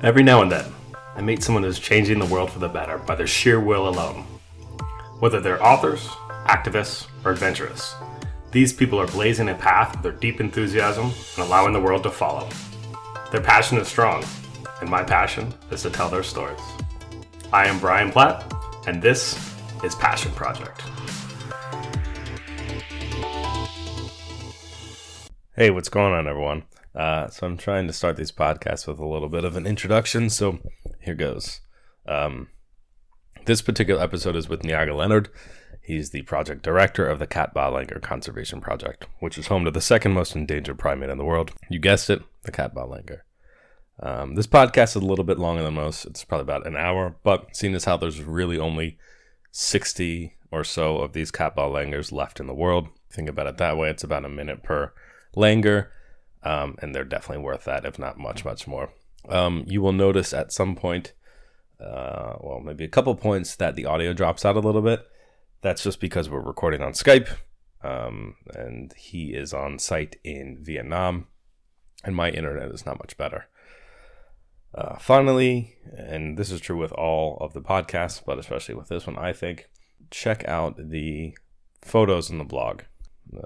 Every now and then, I meet someone who's changing the world for the better by their sheer will alone. Whether they're authors, activists, or adventurers, these people are blazing a path with their deep enthusiasm and allowing the world to follow. Their passion is strong, and my passion is to tell their stories. I am Brian Platt, and this is Passion Project. Hey, what's going on, everyone? So I'm trying to start these podcasts with a little bit of an introduction, so here goes. This particular episode is with Neagha Leonard. He's the project director of the Cat Ba Langur Conservation Project, which is home to the second most endangered primate in the world. You guessed it, the Cat Ba Langur. This podcast is a little bit longer than most. It's probably about an hour, but seeing as how there's really only 60 or so of these Cat Ba Langurs left in the world, think about it that way, it's about a minute per langur. And they're definitely worth that, if not much, much more. You will notice at some point, maybe a couple points, that the audio drops out a little bit. That's just because we're recording on Skype, and he is on site in Vietnam, and my internet is not much better. Finally, and this is true with all of the podcasts, but especially with this one, I think, check out the photos in the blog.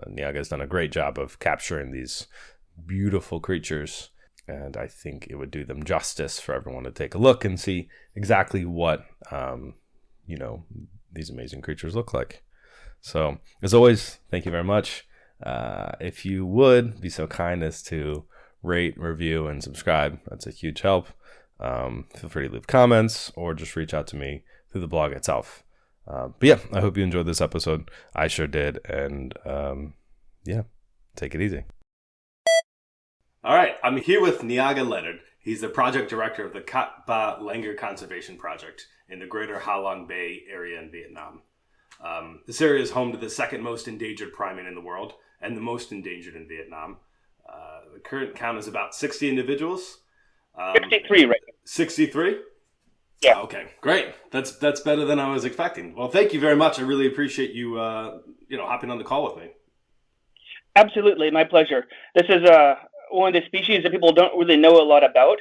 Neagha has done a great job of capturing these beautiful creatures, and I think it would do them justice for everyone to take a look and see exactly what these amazing creatures look like. So as always, thank you very much. If you would be so kind as to rate, review, and subscribe, that's a huge help. Feel free to leave comments or just reach out to me through the blog itself. But yeah, I hope you enjoyed this episode. I sure did, and take it easy. All right, I'm here with Neagha Leonard. He's the project director of the Cat Ba Langur Conservation Project in the greater Ha Long Bay area in Vietnam. This area is home to the second most endangered primate in the world and the most endangered in Vietnam. The current count is about 60 individuals. 63 right now. 63? Yeah. Okay, great. That's better than I was expecting. Well, thank you very much. I really appreciate you hopping on the call with me. Absolutely, my pleasure. This is one of the species that people don't really know a lot about,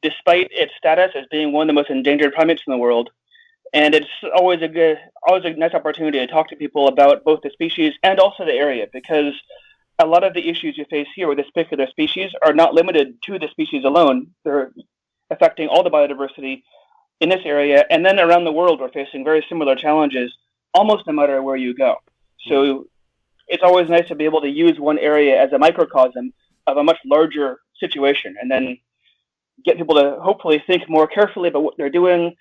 despite its status as being one of the most endangered primates in the world. And it's always a nice opportunity to talk to people about both the species and also the area, because a lot of the issues you face here with this particular species are not limited to the species alone. They're affecting all the biodiversity in this area, and then around the world we're facing very similar challenges almost no matter where you go. So it's always nice to be able to use one area as a microcosm of a much larger situation, and then get people to hopefully think more carefully about what they're doing,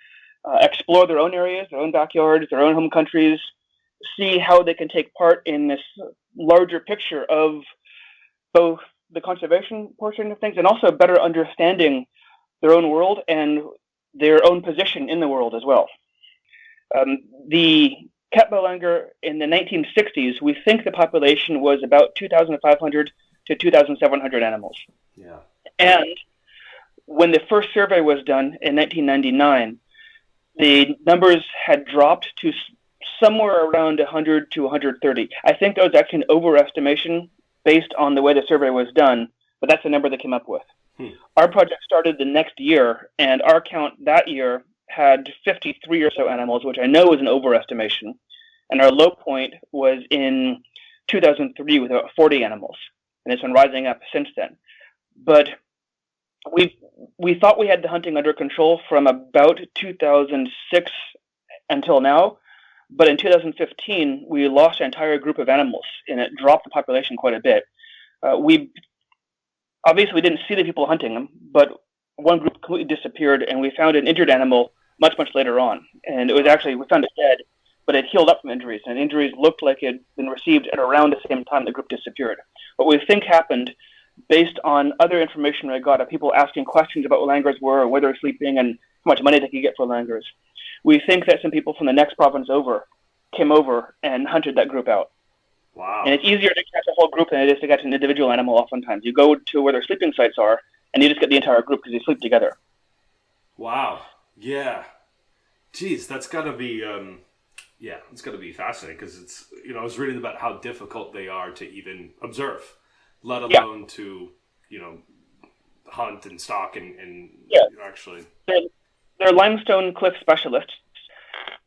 explore their own areas, their own backyards, their own home countries, see how they can take part in this larger picture of both the conservation portion of things and also better understanding their own world and their own position in the world as well. The Cat Ba Langur in the 1960s, we think the population was about 2,500 to 2,700 animals. Yeah. And when the first survey was done in 1999, the numbers had dropped to somewhere around 100 to 130. I think that was actually an overestimation based on the way the survey was done, but that's the number they came up with. Our project started the next year, and our count that year had 53 or so animals, which I know was an overestimation. And our low point was in 2003 with about 40 animals, and it's been rising up since then. But we thought we had the hunting under control from about 2006 until now, but in 2015 we lost an entire group of animals, and it dropped the population quite a bit. We didn't see the people hunting them, but one group completely disappeared, and we found an injured animal much later on. And it was actually, we found it dead, but it healed up from injuries, and injuries looked like it had been received at around the same time the group disappeared. What we think happened, based on other information I got of people asking questions about what langurs were, where they're sleeping, and how much money they could get for langurs, we think that some people from the next province over came over and hunted that group out. Wow. And it's easier to catch a whole group than it is to catch an individual animal oftentimes. You go to where their sleeping sites are, and you just get the entire group because they sleep together. Wow. Yeah. Geez, that's got to be, it's got to be fascinating, because it's, I was reading about how difficult they are to even observe, let alone to, hunt and stalk and Yeah. actually. They're limestone cliff specialists.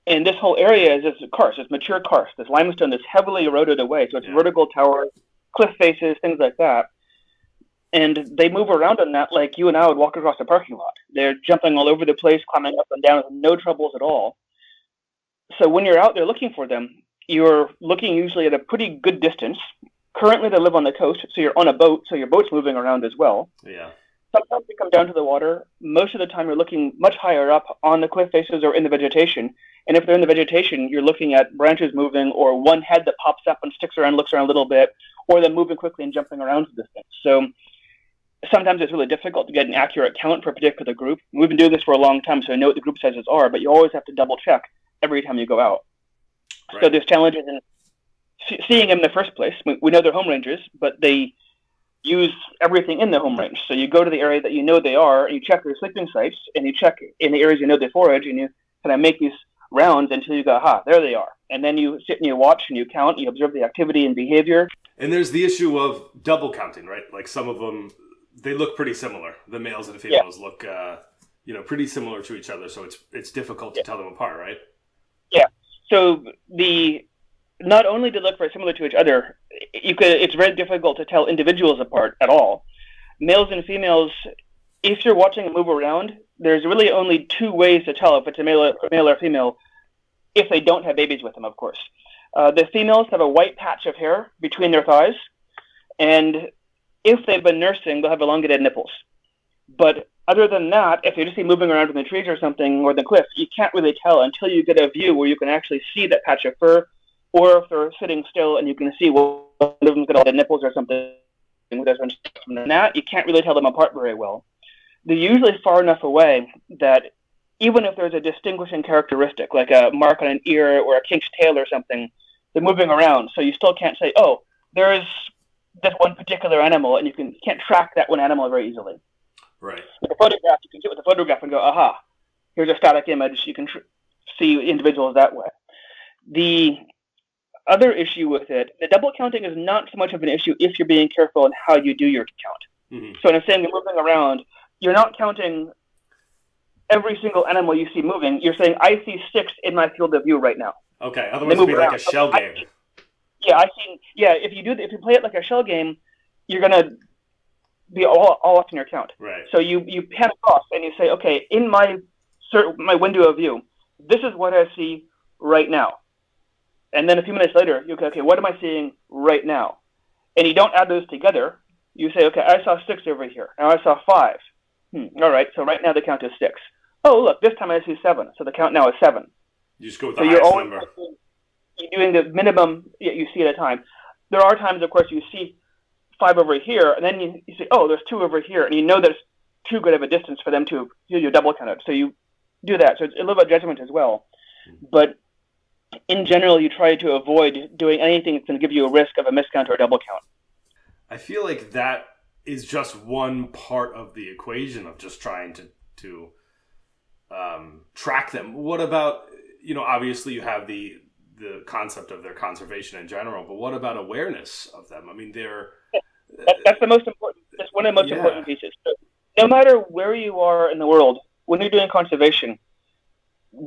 And this whole area is karst. It's mature karst. This limestone is heavily eroded away. So it's vertical towers, cliff faces, things like that. And they move around on that like you and I would walk across a parking lot. They're jumping all over the place, climbing up and down with no troubles at all. So when you're out there looking for them, you're looking usually at a pretty good distance. Currently, they live on the coast, so you're on a boat, so your boat's moving around as well. Yeah. Sometimes they come down to the water. Most of the time, you're looking much higher up on the cliff faces or in the vegetation. And if they're in the vegetation, you're looking at branches moving or one head that pops up and sticks around, looks around a little bit, or them moving quickly and jumping around to this thing. So sometimes it's really difficult to get an accurate count for a particular group. We've been doing this for a long time, so I know what the group sizes are, but you always have to double check every time you go out. Right. So there's challenges in seeing them in the first place. We know they're home rangers, but they use everything in the home range. So you go to the area that you know they are, and you check their sleeping sites, and you check in the areas you know they forage, and you kind of make these rounds until you go, there they are. And then you sit and you watch and you count, and you observe the activity and behavior. And there's the issue of double counting, right? Like some of them, they look pretty similar. The males and females look, pretty similar to each other. So it's difficult to tell them apart, right? Yeah. So not only to look very similar to each other, it's very difficult to tell individuals apart at all. Males and females, if you're watching them move around, there's really only two ways to tell if it's a male or female, if they don't have babies with them, of course. The females have a white patch of hair between their thighs, and if they've been nursing, they'll have elongated nipples. But other than that, if you just see moving around in the trees or something, or the cliff, you can't really tell until you get a view where you can actually see that patch of fur, or if they're sitting still and you can see one of them's got all the nipples or something. From that, you can't really tell them apart very well. They're usually far enough away that even if there's a distinguishing characteristic, like a mark on an ear or a kinked tail or something, they're moving around. So you still can't say, there's this one particular animal, and you can't track that one animal very easily. Right. With a photograph, you can sit with a photograph and go, here's a static image. You can see individuals that way. The other issue with it, the double counting is not so much of an issue if you're being careful in how you do your count. Mm-hmm. So when I'm saying you're moving around, you're not counting every single animal you see moving. You're saying, I see 6 in my field of view right now. Okay, otherwise it'd be like a shell game. If you play it like a shell game, you're going to be all up in your count. Right. So you pan across and you say, okay, in my window of view, this is what I see right now. And then a few minutes later, you go, okay, what am I seeing right now? And you don't add those together. You say, okay, I saw 6 over here. Now I saw 5. All right, so right now the count is 6. Oh, look, this time I see 7. So the count now is 7. You just go with the highest number. You're doing the minimum you see at a time. There are times, of course, you see 5 over here, and then you say, there's 2 over here, and you know there's too good of a distance for them to do your double count. So you do that. So it's a little bit of judgment as well. But in general, you try to avoid doing anything that's going to give you a risk of a miscount or a double count. I feel like that is just one part of the equation of just trying to track them. What about, obviously you have the concept of their conservation in general, but what about awareness of them? I mean, that's the most important. That's one of the most important pieces. So no matter where you are in the world, when you're doing conservation,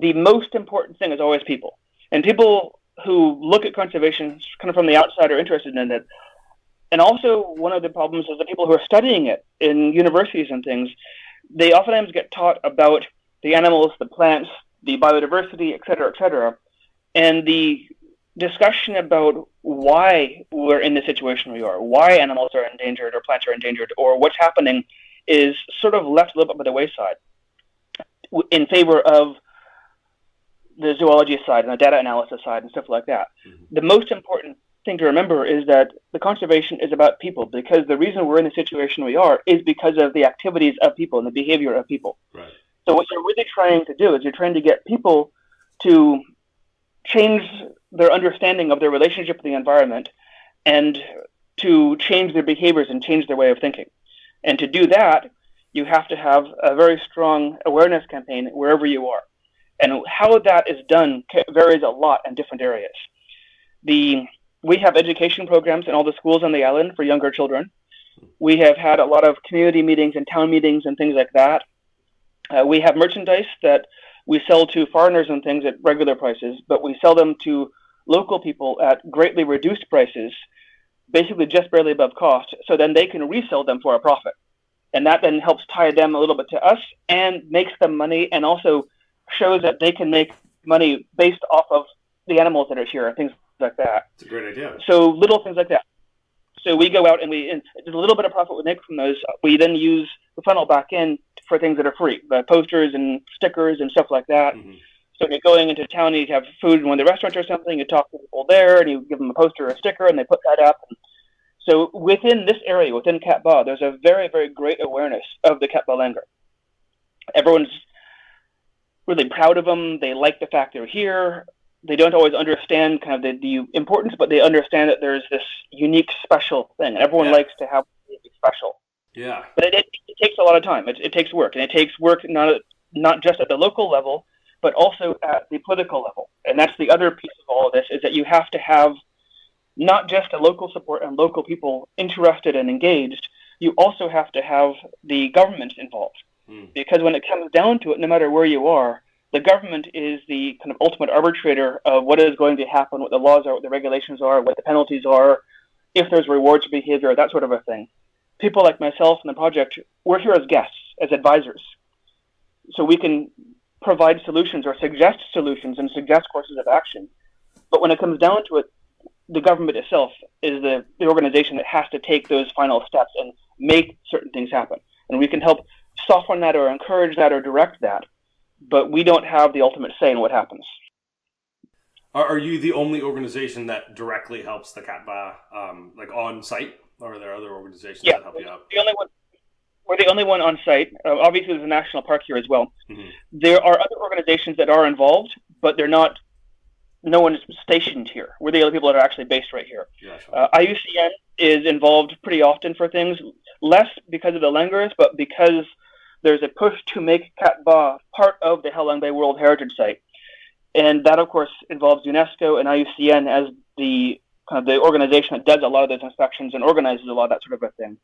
the most important thing is always people. And people who look at conservation kind of from the outside are interested in it. And also one of the problems is the people who are studying it in universities and things, they oftentimes get taught about the animals, the plants, the biodiversity, et cetera, and the discussion about why we're in the situation we are, why animals are endangered or plants are endangered, or what's happening is sort of left a little bit by the wayside in favor of the zoology side and the data analysis side and stuff like that. Mm-hmm. The most important thing to remember is that the conservation is about people, because the reason we're in the situation we are is because of the activities of people and the behavior of people. Right. So what you're really trying to do is you're trying to get people to change their understanding of their relationship with the environment and to change their behaviors and change their way of thinking. And to do that, you have to have a very strong awareness campaign wherever you are. And how that is done varies a lot in different areas. We have education programs in all the schools on the island for younger children. We have had a lot of community meetings and town meetings and things like that. We have merchandise that we sell to foreigners and things at regular prices, but we sell them to local people at greatly reduced prices, basically just barely above cost, so then they can resell them for a profit. And that then helps tie them a little bit to us and makes them money, and also shows that they can make money based off of the animals that are here and things like that. It's a great idea. So little things like that. So we go out and there's a little bit of profit we make from those. We then use the funnel back in for things that are free, posters and stickers and stuff like that. Mm-hmm. So you're going into town, you have food in one of the restaurants or something, you talk to people there, and you give them a poster or a sticker, and they put that up. So within this area, within Cat Ba, there's a very, very great awareness of the Cat Ba Langur. Everyone's really proud of them. They like the fact they're here. They don't always understand kind of the importance, but they understand that there's this unique, special thing, and everyone likes to have something special. Yeah. But it takes a lot of time. It takes work, and it takes work not just at the local level, but also at the political level. And that's the other piece of all of this, is that you have to have not just a local support and local people interested and engaged, you also have to have the government involved. Because when it comes down to it, no matter where you are, the government is the kind of ultimate arbitrator of what is going to happen, what the laws are, what the regulations are, what the penalties are, if there's rewards for behavior, that sort of a thing. People like myself and the project, we're here as guests, as advisors. So we can provide solutions or suggest solutions and suggest courses of action. But when it comes down to it, the government itself is the organization that has to take those final steps and make certain things happen. And we can help soften that or encourage that or direct that, but we don't have the ultimate say in what happens. Are you the only organization that directly helps the Cat Ba, like on site, or are there other organizations that help you out? We're the only one on site. Obviously, there's a national park here as well. Mm-hmm. There are other organizations that are involved, but they're not. No one is stationed here. We're the only people that are actually based right here. Gotcha. IUCN is involved pretty often for things, less because of the Langurs, but because there's a push to make Cat Ba part of the Halong Bay World Heritage Site. And that, of course, involves UNESCO and IUCN as the kind of the organization that does a lot of those inspections and organizes a lot of that sort of a thing.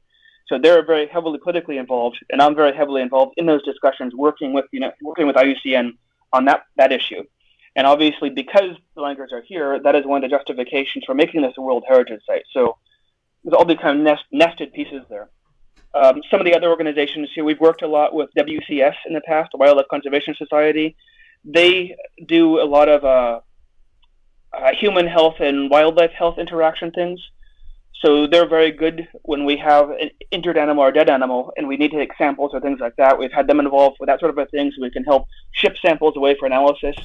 So they're very heavily politically involved, and I'm very heavily involved in those discussions, working with IUCN on that issue. And obviously, because the Langurs are here, that is one of the justifications for making this a World Heritage Site. So there's all these kind of nested pieces there. Some of the other organizations here, we've worked a lot with WCS in the past, the Wildlife Conservation Society. They do a lot of human health and wildlife health interaction things. So they're very good when we have an injured animal or dead animal and we need to take samples or things like that. We've had them involved with that sort of a thing, so we can help ship samples away for analysis.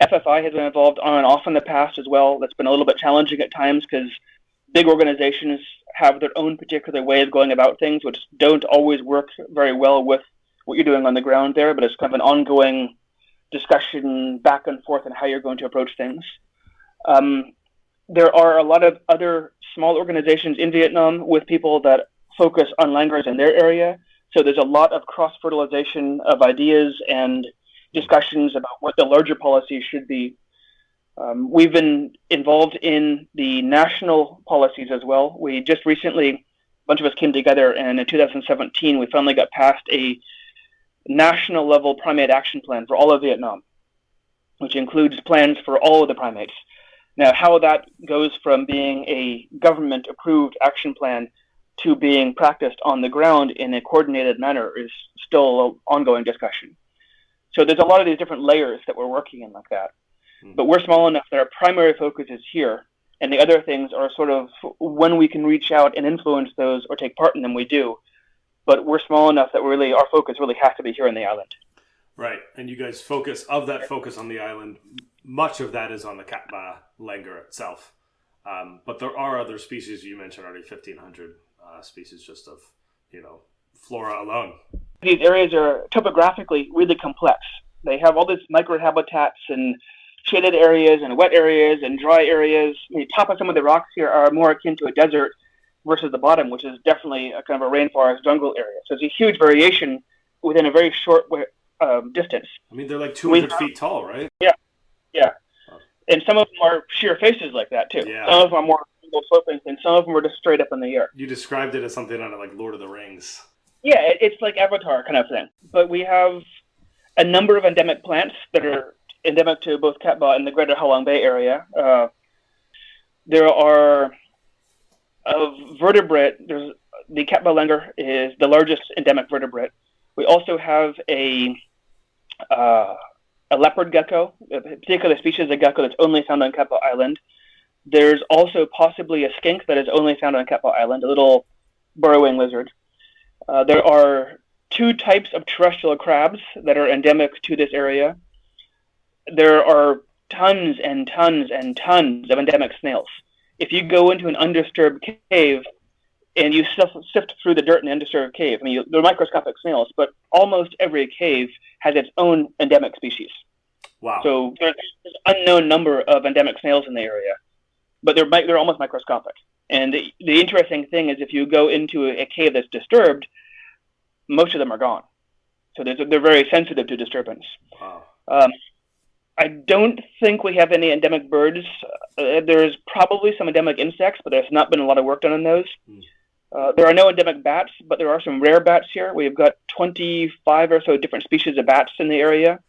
FFI has been involved on and off in the past as well. That's been a little bit challenging at times because big organizations have their own particular way of going about things, which don't always work very well with what you're doing on the ground there, but it's kind of an ongoing discussion back and forth on how you're going to approach things. There are a lot of other small organizations in Vietnam with people that focus on langurs in their area. So there's a lot of cross-fertilization of ideas and discussions about what the larger policies should be. We've been involved in the national policies as well. We just recently, a bunch of us came together, and in 2017, we finally got passed a national level primate action plan for all of Vietnam, which includes plans for all of the primates. Now, how that goes from being a government-approved action plan to being practiced on the ground in a coordinated manner is still an ongoing discussion. So there's a lot of these different layers that we're working in like that. But we're small enough that our primary focus is here, and the other things are sort of when we can reach out and influence those or take part in them, we do. But we're small enough that really our focus really has to be here on the island. Right, and you guys focus on the island. Much of that is on the Cat Ba Langur itself. But there are other species. You mentioned already 1,500 species just of, flora alone. These areas are topographically really complex. They have all these microhabitats and shaded areas and wet areas and dry areas. The top of some of the rocks here are more akin to a desert versus the bottom, which is definitely a kind of a rainforest jungle area. So it's a huge variation within a very short distance. I mean, they're like 200 feet tall, right? Yeah. And some of them are sheer faces like that, too. Yeah. Some of them are more low sloping things. Some of them were just straight up in the air. You described it as something out of like Lord of the Rings. Yeah, it's like Avatar kind of thing. But we have a number of endemic plants that are endemic to both Cat Ba and the greater Halong Bay area. There are vertebrate. There's the Cat Ba Langur is the largest endemic vertebrate. We also have a leopard gecko, a particular species of gecko that's only found on Cat Ba Island. There's also possibly a skink that is only found on Cat Ba Island, a little burrowing lizard. There are 2 types of terrestrial crabs that are endemic to this area. There are tons and tons and tons of endemic snails. If you go into an undisturbed cave and you sift through the dirt in the undisturbed cave, I mean, they're microscopic snails, but almost every cave has its own endemic species. Wow. So there's an unknown number of endemic snails in the area, but they're almost microscopic. And the interesting thing is if you go into a cave that's disturbed, most of them are gone. So they're very sensitive to disturbance. Wow. I don't think we have any endemic birds. There's probably some endemic insects, but there's not been a lot of work done on those. There are no endemic bats, but there are some rare bats here. We've got 25 or so different species of bats in the area.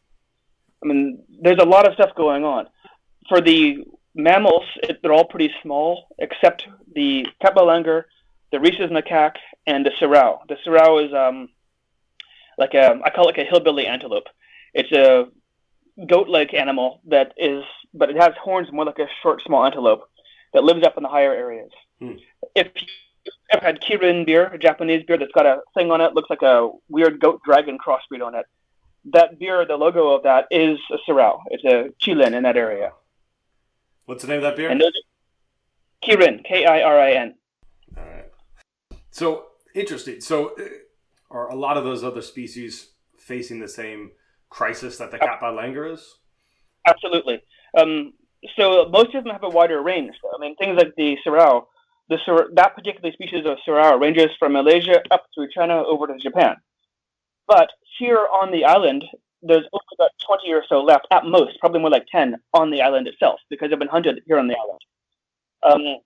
I mean, there's a lot of stuff going on. For the mammals, they're all pretty small, except the Cat Ba Langur, the rhesus macaque, and the sirao. The sirao is I call it like a hillbilly antelope. It's a goat-like animal but it has horns more like a short, small antelope that lives up in the higher areas. If you've ever had Kirin beer, a Japanese beer that's got a thing on it, looks like a weird goat-dragon crossbreed on it, that beer, the logo of that is a sirao. It's a Chilean in that area. What's the name of that beer? And those Kirin, Kirin. All right. So, interesting. So, are a lot of those other species facing the same crisis that the Cat Ba Langur is? Absolutely. So most of them have a wider range. I mean, things like the sirao, that particular species of sirao ranges from Malaysia up through China over to Japan. But here on the island, there's only about 20 or so left, at most, probably more like 10 on the island itself, because they've been hunted here on the island.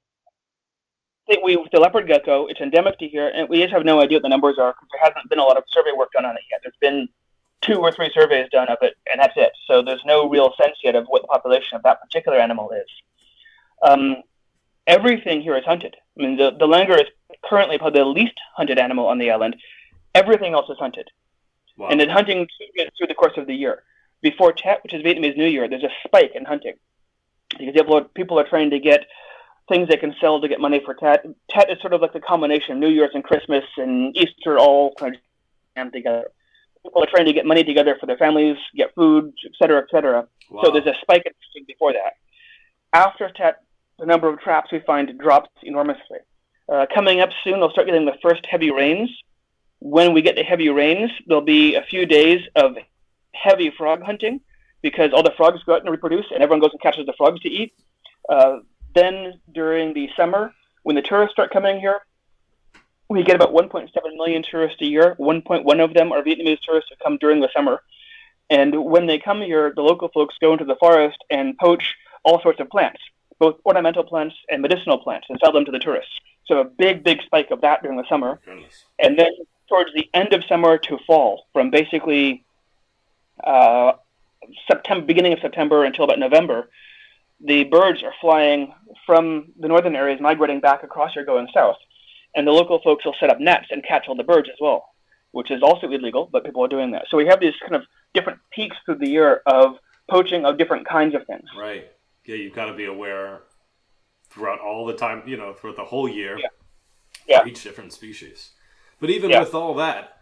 The leopard gecko, it's endemic to here, and we just have no idea what the numbers are because there hasn't been a lot of survey work done on it yet. There's been 2 or 3 surveys done of it, and that's it. So there's no real sense yet of what the population of that particular animal is. Everything here is hunted. I mean, the langur is currently probably the least hunted animal on the island. Everything else is hunted. Wow. And then hunting changes through the course of the year. Before Tet, which is Vietnamese New Year, there's a spike in hunting. Because people are trying to get things they can sell to get money for Tet. Tet is sort of like the combination of New Year's and Christmas and Easter all kind of jammed together. People are trying to get money together for their families, get food, et cetera, et cetera. Wow. So there's a spike in hunting before that. After Tet, the number of traps we find drops enormously. Coming up soon, they'll start getting the first heavy rains. When we get the heavy rains, there'll be a few days of heavy frog hunting because all the frogs go out and reproduce and everyone goes and catches the frogs to eat. Then during the summer, when the tourists start coming here, we get about 1.7 million tourists a year. 1.1 of them are Vietnamese tourists who come during the summer. And when they come here, the local folks go into the forest and poach all sorts of plants, both ornamental plants and medicinal plants, and sell them to the tourists. So a big, big spike of that during the summer. Goodness. And then towards the end of summer to fall, from basically beginning of September until about November, the birds are flying from the northern areas, migrating back across here going south. And the local folks will set up nets and catch all the birds as well, which is also illegal, but people are doing that. So we have these kind of different peaks through the year of poaching of different kinds of things. Right. Yeah, you've got to be aware throughout all the time, throughout the whole year for each different species. But even with all that,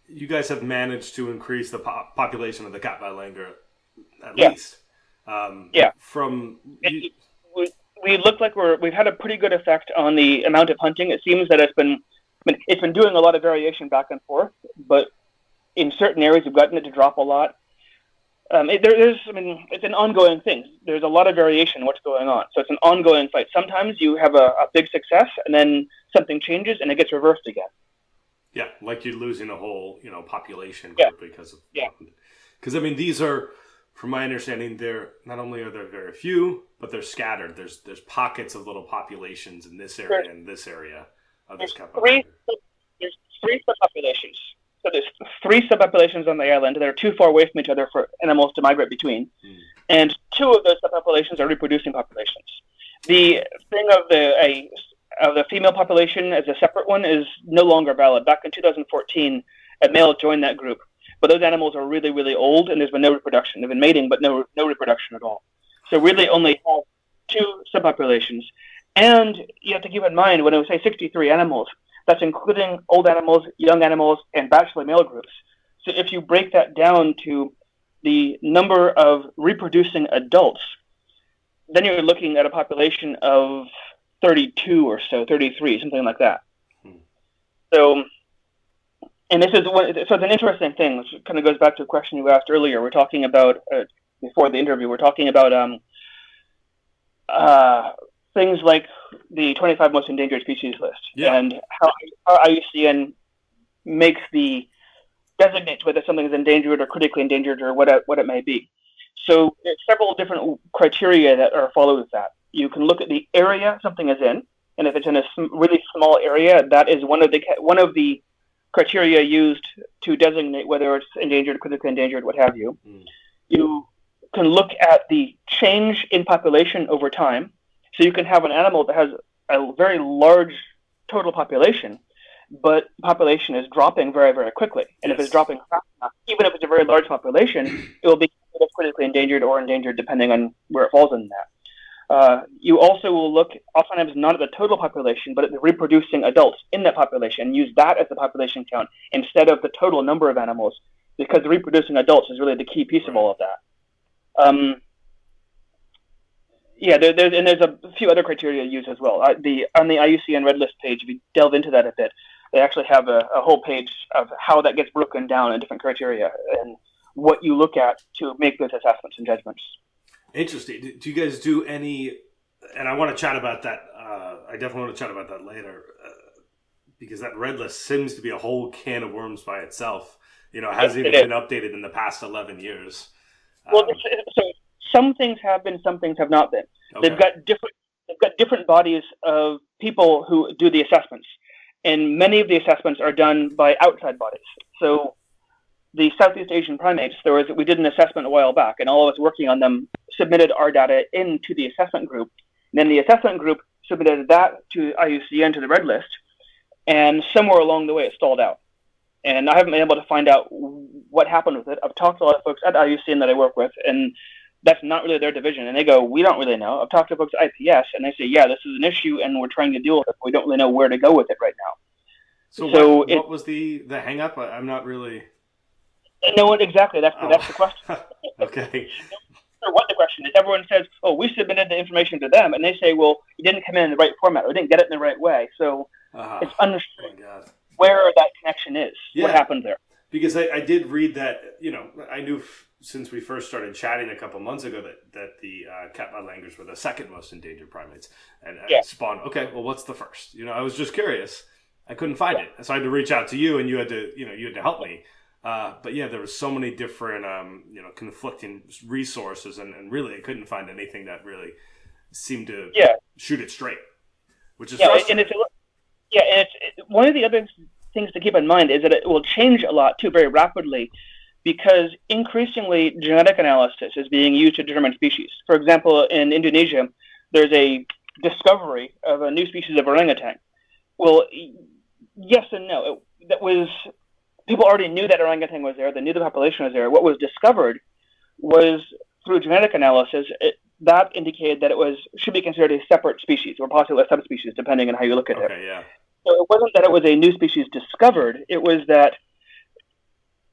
you guys have managed to increase the population of the Cat Ba Langur at least. We look like we've had a pretty good effect on the amount of hunting. It seems that it's been doing a lot of variation back and forth, but in certain areas we've gotten it to drop a lot. It's an ongoing thing. There's a lot of variation in what's going on. So it's an ongoing fight. Sometimes you have a big success and then something changes and it gets reversed again. Yeah, like you're losing a whole, population group because of... Yeah. Because, these are from my understanding, they're not only are there very few, but they're scattered. There's pockets of little populations in this area and this area of this Cat Ba Langur. There's three subpopulations. So there's three subpopulations on the island that are too far away from each other for animals to migrate between. And two of those subpopulations are reproducing populations. The thing of the female population as a separate one is no longer valid. Back in 2014, a male joined that group. But those animals are really, really old, and there's been no reproduction. They've been mating, but no reproduction at all. So really only have two subpopulations. And you have to keep in mind, when I say 63 animals, that's including old animals, young animals, and bachelor male groups. So if you break that down to the number of reproducing adults, then you're looking at a population of 32 or so, 33, something like that. So... And so it's an interesting thing, which kind of goes back to a question you asked earlier. We're talking about, before the interview, we're talking about things like the 25 most endangered species list, and how IUCN designates whether something is endangered or critically endangered or what it may be. So there's several different criteria that are followed with that. You can look at the area something is in, and if it's in a really small area, that is one of the criteria used to designate whether it's endangered, critically endangered, what have you. You can look at the change in population over time. So you can have an animal that has a very large total population, but the population is dropping very, very quickly. And if it's dropping fast enough, even if it's a very large population, it will be critically endangered or endangered depending on where it falls in that. You also will look, oftentimes not at the total population, but at the reproducing adults in that population, and use that as the population count instead of the total number of animals, because the reproducing adults is really the key piece of all of that. There's a few other criteria used as well. On the IUCN Red List page, if you delve into that a bit, they actually have a whole page of how that gets broken down in different criteria and what you look at to make those assessments and judgments. Interesting. Do you guys do any, and I want to chat about that, I definitely want to chat about that later, because that red list seems to be a whole can of worms by itself. It hasn't even been updated in the past 11 years. So some things have been, some things have not been. Okay. They've got different bodies of people who do the assessments, and many of the assessments are done by outside bodies. So the Southeast Asian primates, we did an assessment a while back, and all of us working on them submitted our data into the assessment group. And then the assessment group submitted that to IUCN, to the Red List, and somewhere along the way it stalled out. And I haven't been able to find out what happened with it. I've talked to a lot of folks at IUCN that I work with, and that's not really their division. And they go, we don't really know. I've talked to folks at IPS, and they say, yeah, this is an issue, and we're trying to deal with it. We don't really know where to go with it right now. So what was the hang-up? I'm not really... No, exactly. That's the question. Okay. What the question is, everyone says, "Oh, we submitted the information to them," and they say, "Well, you didn't come in the right format, or didn't get it in the right way." So it's unsure where that connection is. Yeah. What happened there? Because I did read that. I knew since we first started chatting a couple months ago that the Cat Ba Langurs were the second most endangered primates, and spawned. Okay, well, what's the first? I was just curious. I couldn't find it, so I had to reach out to you, and you had to help me. But there was so many different, conflicting resources, and really I couldn't find anything that really seemed to shoot it straight, which is frustrating. And it's one of the other things to keep in mind is that it will change a lot too, very rapidly, because increasingly genetic analysis is being used to determine species. For example, in Indonesia, there's a discovery of a new species of orangutan. Well, yes and no. People already knew that orangutan was there. They knew the population was there. What was discovered was, through genetic analysis, that indicated that it should be considered a separate species, or possibly a subspecies, depending on how you look at it. Yeah. So it wasn't that it was a new species discovered. It was that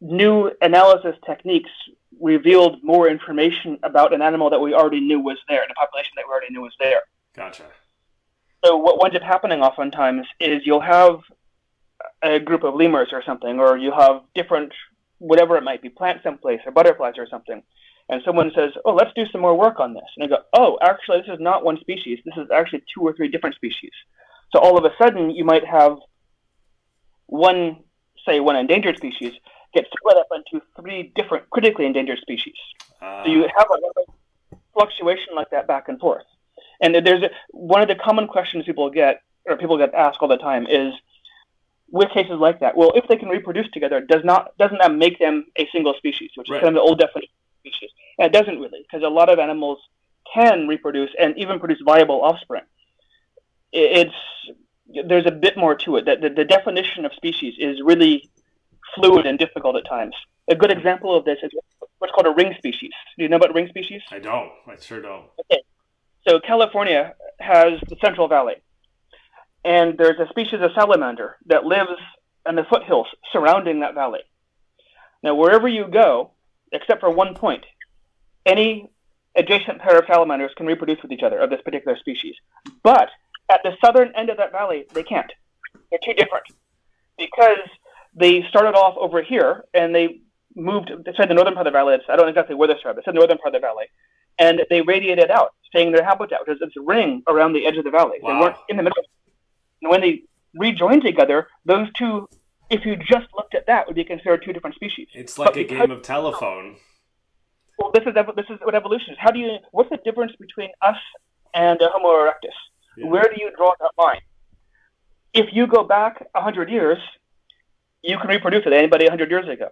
new analysis techniques revealed more information about an animal that we already knew was there, and a population that we already knew was there. Gotcha. So what winds up happening oftentimes is you'll have a group of lemurs or something, or you have different, whatever it might be, plants someplace, or butterflies or something, and someone says, oh, let's do some more work on this. And they go, oh, actually, this is not one species. This is actually 2 or 3 different species. So all of a sudden, you might have one endangered species get split up into 3 different critically endangered species. So you have a lot of fluctuation like that back and forth. And one of the common questions people get asked all the time is, with cases like that, well, if they can reproduce together, doesn't that make them a single species, which is kind of the old definition of species? And it doesn't really, because a lot of animals can reproduce and even produce viable offspring. There's a bit more to it. The definition of species is really fluid and difficult at times. A good example of this is what's called a ring species. Do you know about ring species? I don't. I sure don't. Okay. So California has the Central Valley. And there's a species of salamander that lives in the foothills surrounding that valley. Now, wherever you go, except for one point, any adjacent pair of salamanders can reproduce with each other of this particular species. But at the southern end of that valley, they can't. They're too different. Because they started off over here, and they said the northern part of the valley, I don't know exactly where they started, but said the northern part of the valley, and they radiated out, staying in their habitat, which is this ring around the edge of the valley. Wow. They weren't in the middle. And when they rejoined together, those two, if you just looked at that, would be considered two different species. It's like a game of telephone. Well, this is what evolution is. What's the difference between us and Homo erectus? Yeah. Where do you draw that line? If you go back 100 years, you can reproduce with anybody 100 years ago.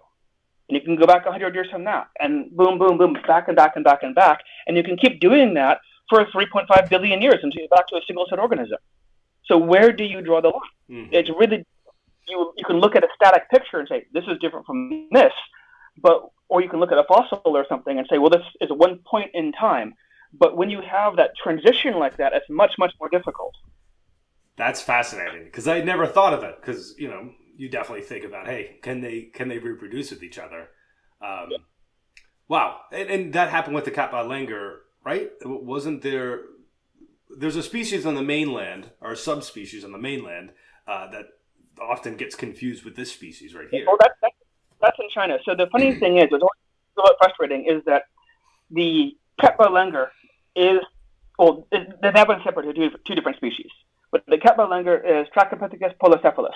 And you can go back 100 years from that, and boom, boom, boom, back and back and back and back. And you can keep doing that for 3.5 billion years until you're back to a single-celled organism. So where do you draw the line? Mm-hmm. It's really, you can look at a static picture and say, this is different from this, or you can look at a fossil or something and say, well, this is one point in time. But when you have that transition like that, it's much, much more difficult. That's fascinating, because I never thought of it, because, you definitely think about, hey, can they reproduce with each other? Yeah. Wow. And that happened with the Cat Ba Langur, right? Wasn't there... There's a species on the mainland, or a subspecies on the mainland, that often gets confused with this species right here. Well, that's in China. So the funny thing is, what's a little frustrating, is that the Cat Ba Langur they've been separated into two different species. But the Cat Ba Langur is Trachypithecus polycephalus.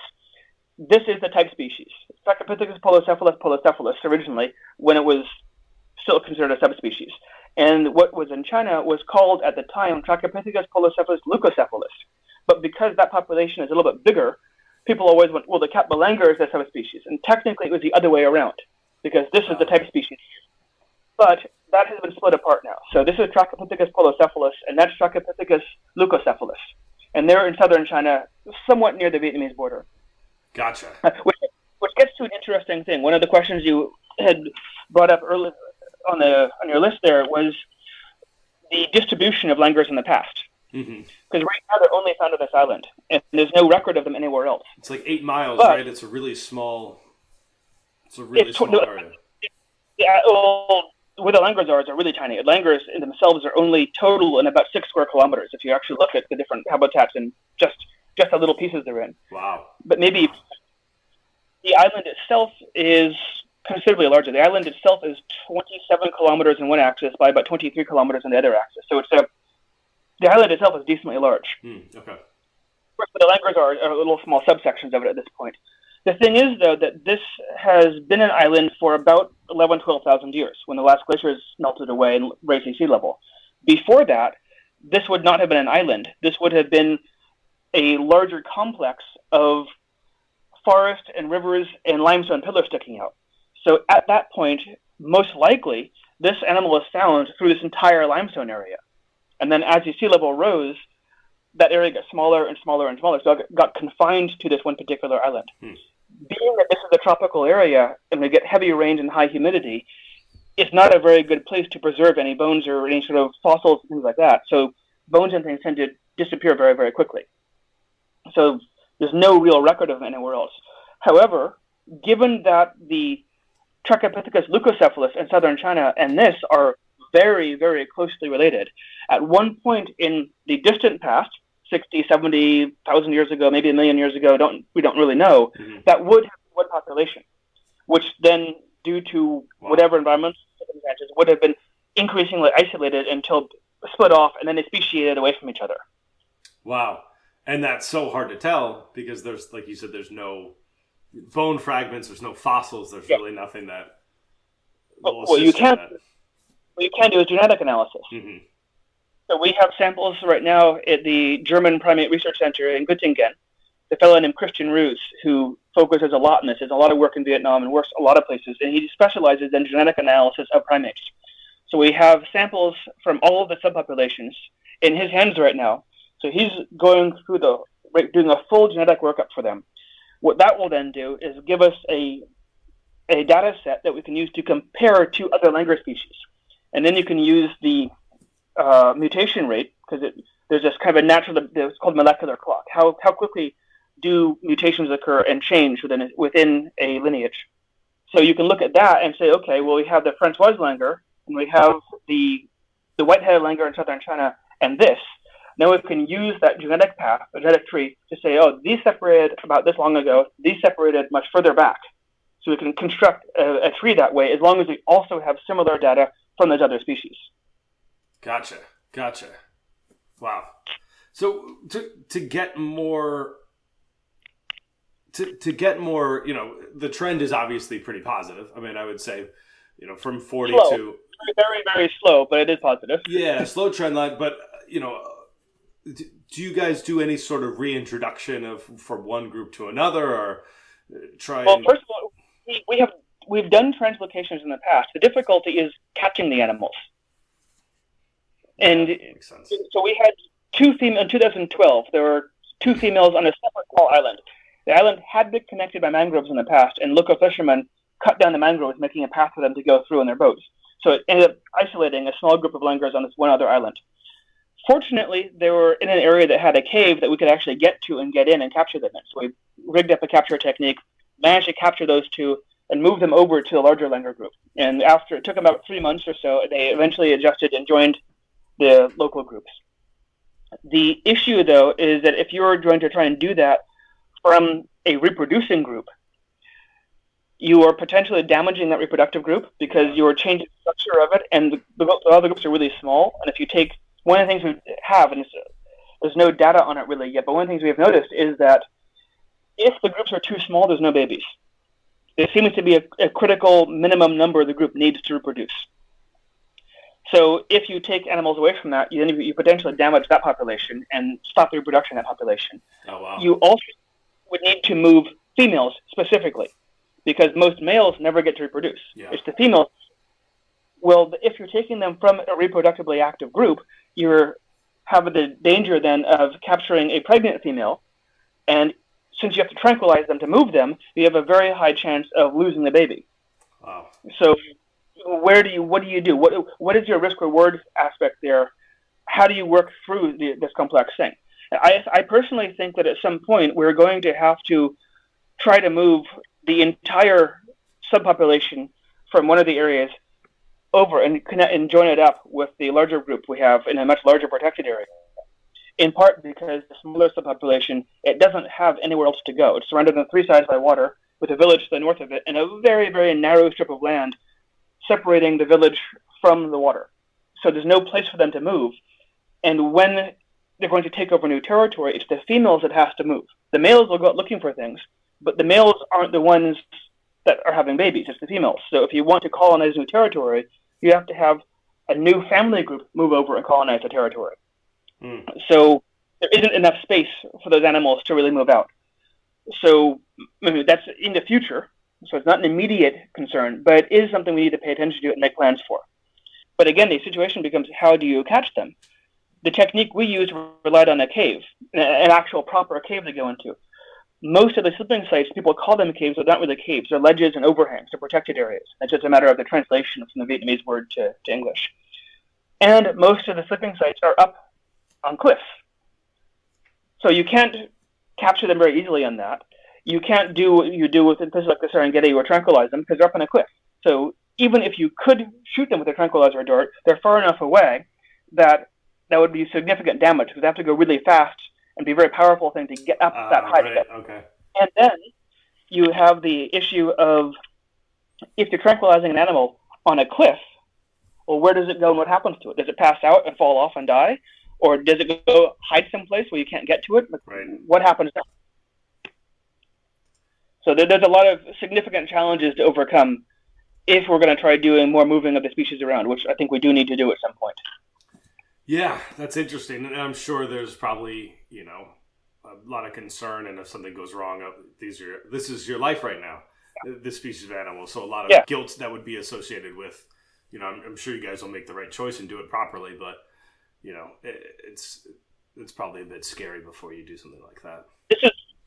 This is the type species. Trachypithecus polycephalus originally, when it was still considered a subspecies. And what was in China was called at the time Trachypithecus polycephalus leucocephalus. But because that population is a little bit bigger, people always went, well, the Cat Ba Langur is the subspecies. And technically it was the other way around, because this is the type species. But that has been split apart now. So this is Trachypithecus polycephalus, and that's Trachypithecus leucocephalus. And they're in southern China, somewhat near the Vietnamese border. Gotcha. Which gets to an interesting thing. One of the questions you had brought up earlier on your list there was the distribution of langurs in the past. Because right now they're only found on this island, and there's no record of them anywhere else. It's like 8 miles, right? It's a really small. Small area. Yeah. Well, where the langurs are really tiny. Langurs in themselves are only total in about 6 square kilometers if you actually look at the different habitats and just the little pieces they're in. Wow. But maybe the island itself is considerably larger. The island itself is 27 kilometers in one axis by about 23 kilometers in the other axis. So the island itself is decently large. Okay. But the langurs are little small subsections of it at this point. The thing is, though, that this has been an island for about 12,000 years, when the last glaciers melted away and raised the sea level. Before that, this would not have been an island. This would have been a larger complex of forest and rivers and limestone pillars sticking out. So at that point, most likely, this animal was found through this entire limestone area. And then as the sea level rose, that area got smaller and smaller and smaller, so it got confined to this one particular island. Being that this is a tropical area and we get heavy rains and high humidity, it's not a very good place to preserve any bones or any sort of fossils and things like that. So bones and things tend to disappear very, very quickly. So there's no real record of them anywhere else. However, given that the Trachypithecus leucocephalus in southern China and this are very, very closely related, at one point in the distant past, 60, 70,000 years ago, maybe 1 million years ago, we don't really know, that would have one population, which then, due to whatever environmental circumstances, would have been increasingly isolated until split off, and then they speciated away from each other. Wow. And that's so hard to tell, because there's, like you said, there's no bone fragments, there's no fossils, there's really nothing that will assist you can't. in that. what you can do is genetic analysis. Mm-hmm. So we have samples right now at the German Primate Research Center in Göttingen. The fellow named Christian Roos, who focuses a lot on this, does a lot of work in Vietnam and works a lot of places, and he specializes in genetic analysis of primates. So we have samples from all of the subpopulations in his hands right now. So he's going through doing a full genetic workup for them. What that will then do is give us a data set that we can use to compare to other langur species. And then you can use the mutation rate, because there's this kind of a natural, it's called molecular clock. How quickly do mutations occur and change within a lineage? So you can look at that and say, okay, well, we have the Francoise langur, and we have the white-headed langur in southern China, and this. Now we can use that genetic path, a genetic tree, to say, oh, these separated about this long ago, these separated much further back. So we can construct a tree that way, as long as we also have similar data from those other species. Gotcha. Wow. So to get more, the trend is obviously pretty positive. I mean, I would say, from 40 slow. to very, very slow, but it is positive. Yeah, slow trend line. But do you guys do any sort of reintroduction from one group to another, or try? Well, first of all, we've done translocations in the past. The difficulty is catching the animals. And makes sense. So we had two females in 2012. There were two females on a separate small island. The island had been connected by mangroves in the past, and local fishermen cut down the mangroves, making a path for them to go through in their boats. So it ended up isolating a small group of langurs on this one other island. Fortunately, they were in an area that had a cave that we could actually get to and get in and capture them in. So we rigged up a capture technique, managed to capture those two, and move them over to the larger langur group. And after it took them about 3 months or so, they eventually adjusted and joined the local groups. The issue, though, is that if you're going to try and do that from a reproducing group, you are potentially damaging that reproductive group because you are changing the structure of it, and the other groups are really small. And if you take one of the things we have, and there's no data on it really yet, but one of the things we have noticed is that if the groups are too small, there's no babies. There seems to be a critical minimum number the group needs to reproduce. So if you take animals away from that, you potentially damage that population and stop the reproduction of that population. Oh, wow. You also would need to move females specifically, because most males never get to reproduce. Yeah. It's the females. Well, if you're taking them from a reproductively active group, you have the danger then of capturing a pregnant female, and since you have to tranquilize them to move them, you have a very high chance of losing the baby. Wow. So what do you do? What is your risk-reward aspect there? How do you work through this complex thing? I personally think that at some point we're going to have to try to move the entire subpopulation from one of the areas over and connect and join it up with the larger group we have in a much larger protected area. In part because the smaller subpopulation, it doesn't have anywhere else to go. It's surrounded on three sides by water, with a village to the north of it, and a very, very narrow strip of land separating the village from the water. So there's no place for them to move. And when they're going to take over new territory, it's the females that has to move. The males will go out looking for things, but the males aren't the ones that are having babies. It's the females. So if you want to colonize new territory, you have to have a new family group move over and colonize the territory. So there isn't enough space for those animals to really move out. So that's in the future. So it's not an immediate concern, but it is something we need to pay attention to and make plans for. But again, the situation becomes, how do you catch them? The technique we used relied on a cave, an actual proper cave to go into. Most of the slipping sites, people call them caves, but not really caves. They're ledges and overhangs. They're protected areas. It's just a matter of the translation from the Vietnamese word to English. And most of the slipping sites are up on cliffs. So you can't capture them very easily on that. You can't do what you do with places like the Serengeti or tranquilize them because they're up on a cliff. So even if you could shoot them with a tranquilizer dart, they're far enough away that would be significant damage because they have to go really fast and be a very powerful thing to get up that high. Right. Okay. And then you have the issue of if you're tranquilizing an animal on a cliff, well, where does it go and what happens to it? Does it pass out and fall off and die? Or does it go hide someplace where you can't get to it? Right. What happens then? So there's a lot of significant challenges to overcome if we're going to try doing more moving of the species around, which I think we do need to do at some point. Yeah, that's interesting. And I'm sure there's probably, a lot of concern, and if something goes wrong, this is your life right now, this species of animal. So a lot of guilt that would be associated with, I'm sure you guys will make the right choice and do it properly, but, it's probably a bit scary before you do something like that.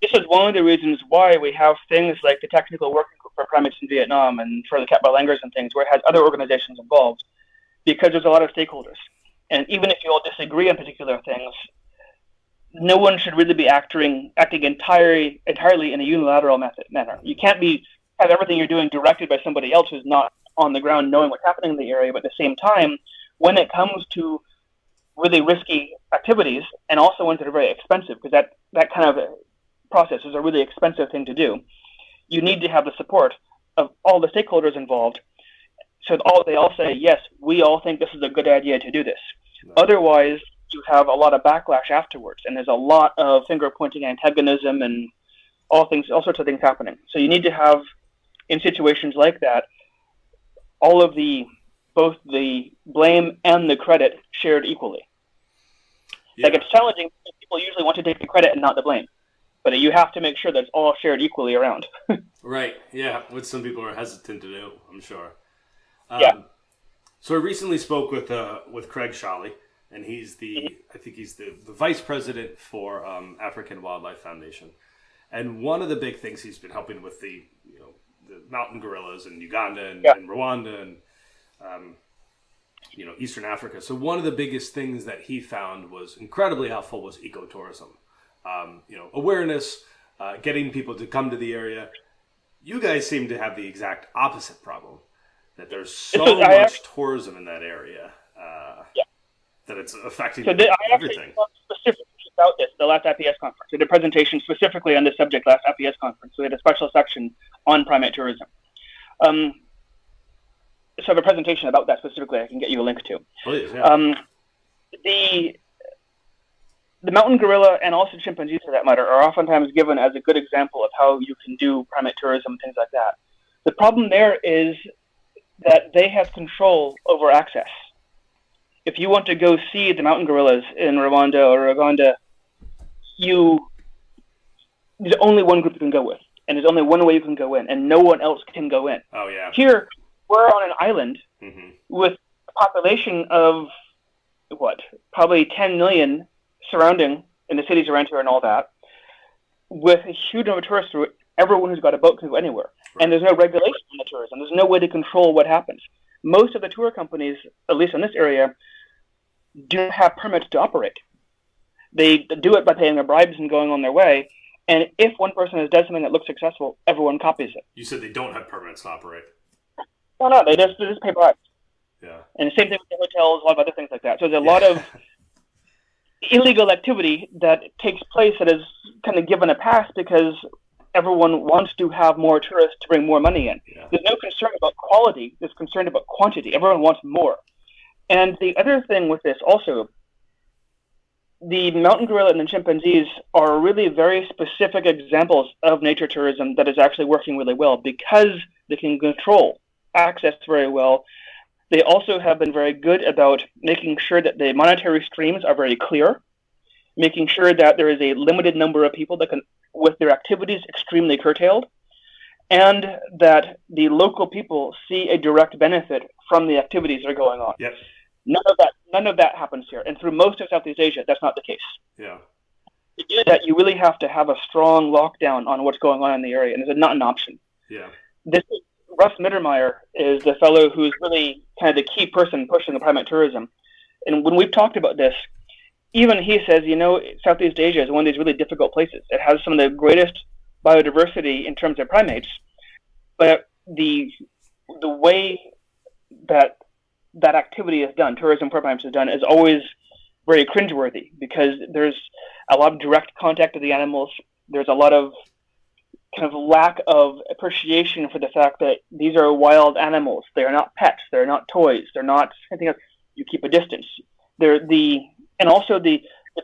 This is one of the reasons why we have things like the Technical Working Group for Primates in Vietnam and for the Cat Ba Langurs and things, where it has other organizations involved, because there's a lot of stakeholders. And even if you all disagree on particular things, no one should really be acting entirely in a unilateral manner. You can't have everything you're doing directed by somebody else who's not on the ground knowing what's happening in the area. But at the same time, when it comes to really risky activities, and also ones that are very expensive, because that kind of process is a really expensive thing to do, you need to have the support of all the stakeholders involved, so they all say, yes, we all think this is a good idea to do this. No. Otherwise, you have a lot of backlash afterwards, and there's a lot of finger-pointing antagonism and all sorts of things happening. So you need to have, in situations like that, all of both the blame and the credit shared equally. Yeah. Like, it's challenging. People usually want to take the credit and not the blame. But you have to make sure that it's all shared equally around. Right, yeah, which some people are hesitant to do, I'm sure. So I recently spoke with Craig Shawley, and he's the vice president for African Wildlife Foundation. And one of the big things he's been helping with the mountain gorillas in Uganda and Rwanda and Eastern Africa. So one of the biggest things that he found was incredibly helpful was ecotourism. Awareness, getting people to come to the area. You guys seem to have the exact opposite problem, that there's so much tourism in that area that it's affecting everything. I actually talked specifically about this at the last IPS conference. We did a presentation specifically on this subject last IPS conference. We had a special section on primate tourism. So I have a presentation about that specifically I can get you a link to. Please, yeah. The mountain gorilla, and also chimpanzees for that matter, are oftentimes given as a good example of how you can do primate tourism, things like that. The problem there is that they have control over access. If you want to go see the mountain gorillas in Rwanda or Uganda, there's only one group you can go with, and there's only one way you can go in, and no one else can go in. Oh, yeah. Here, we're on an island with a population of, probably 10 million surrounding in the cities around here and all that, with a huge number of tourists through it. Everyone who's got a boat can go anywhere. Right. And there's no regulation on the tourism. There's no way to control what happens. Most of the tour companies, at least in this area, do have permits to operate. They do it by paying their bribes and going on their way. And if one person does something that looks successful, everyone copies it. You said they don't have permits to operate. No, they just pay bribes. Yeah. And the same thing with the hotels, a lot of other things like that. So there's a lot of illegal activity that takes place that is kind of given a pass because everyone wants to have more tourists to bring more money in. Yeah. There's no concern about quality. There's concern about quantity. Everyone wants more. And the other thing with this also, the mountain gorilla and the chimpanzees are really very specific examples of nature tourism that is actually working really well because they can control access very well. They also have been very good about making sure that the monetary streams are very clear, making sure that there is a limited number of people that can, with their activities extremely curtailed, and that the local people see a direct benefit from the activities that are going on. Yes. None of that happens here. And through most of Southeast Asia, that's not the case. Yeah. To do that, you really have to have a strong lockdown on what's going on in the area, and it's not an option. Yeah. Russ Mittermeier is the fellow who's really kind of the key person pushing the primate tourism. And when we've talked about this, even he says, Southeast Asia is one of these really difficult places. It has some of the greatest biodiversity in terms of primates, but the way that activity is done, tourism for primates is done, is always very cringeworthy because there's a lot of direct contact with the animals. There's a lot of kind of lack of appreciation for the fact that these are wild animals. They are not pets. They're not toys. They're not anything else. You keep a distance. And also the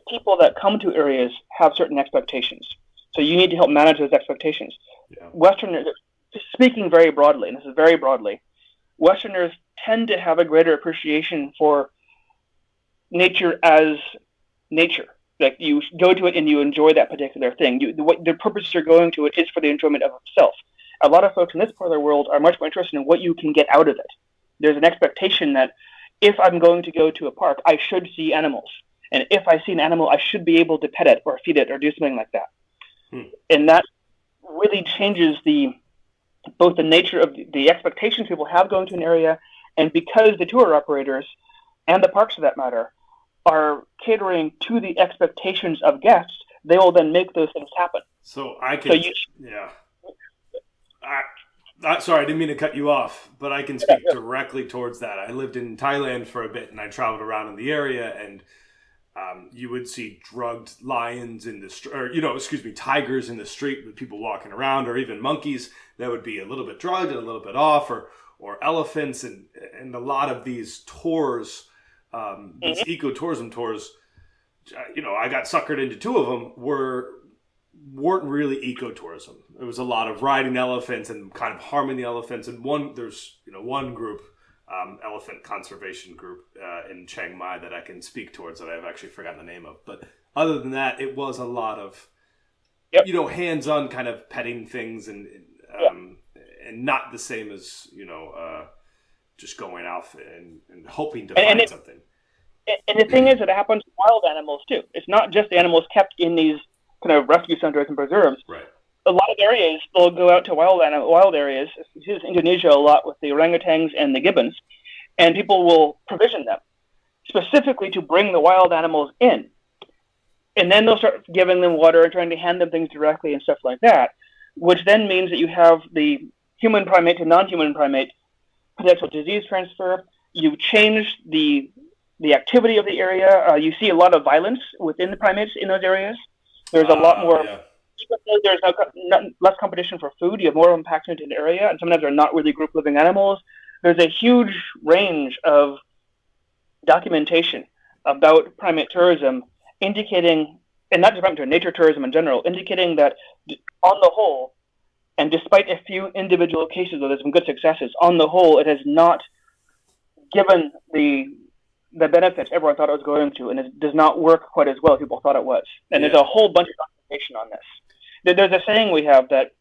people that come to areas have certain expectations. So you need to help manage those expectations. Yeah. Western, speaking very broadly, and this is very broadly, Westerners tend to have a greater appreciation for nature as nature. Like, you go to it and you enjoy that particular thing. The purpose you're going to it is for the enjoyment of itself. A lot of folks in this part of the world are much more interested in what you can get out of it. There's an expectation that if I'm going to go to a park, I should see animals. And if I see an animal, I should be able to pet it or feed it or do something like that. And that really changes both the nature of the expectations people have going to an area, and because the tour operators, and the parks for that matter, are catering to the expectations of guests, they will then make those things happen. So I can, sorry, I didn't mean to cut you off, but I can speak directly towards that. I lived in Thailand for a bit, and I traveled around in the area, and you would see drugged lions in the tigers in the street with people walking around, or even monkeys that would be a little bit drugged and a little bit off, or elephants, and a lot of these tours, these ecotourism tours. I got suckered into two of them weren't really ecotourism. It was a lot of riding elephants and kind of harming the elephants. And there's one group, elephant conservation group in Chiang Mai that I can speak towards that I've actually forgotten the name of. But other than that, it was a lot of hands-on kind of petting things and not the same as just going off and hoping to find something. And the thing is, it happens to wild animals too. It's not just the animals kept in these kind of rescue centers and preserves. Right. A lot of areas, they'll go out to wild areas. You see this in Indonesia a lot with the orangutans and the gibbons, and people will provision them specifically to bring the wild animals in. And then they'll start giving them water and trying to hand them things directly and stuff like that, which then means that you have the human primate to non-human primate potential disease transfer. You've changed the activity of the area. You see a lot of violence within the primates in those areas. There's a lot more. Yeah. There's less competition for food. You have more of them packed into an area, and sometimes they're not really group living animals. There's a huge range of documentation about primate tourism indicating, and not just primate tourism, nature tourism in general, indicating that on the whole, and despite a few individual cases where there's some good successes, on the whole, it has not given the benefits everyone thought it was going to, and it does not work quite as well as people thought it was. And there's a whole bunch of documentation on this. There's a saying we have that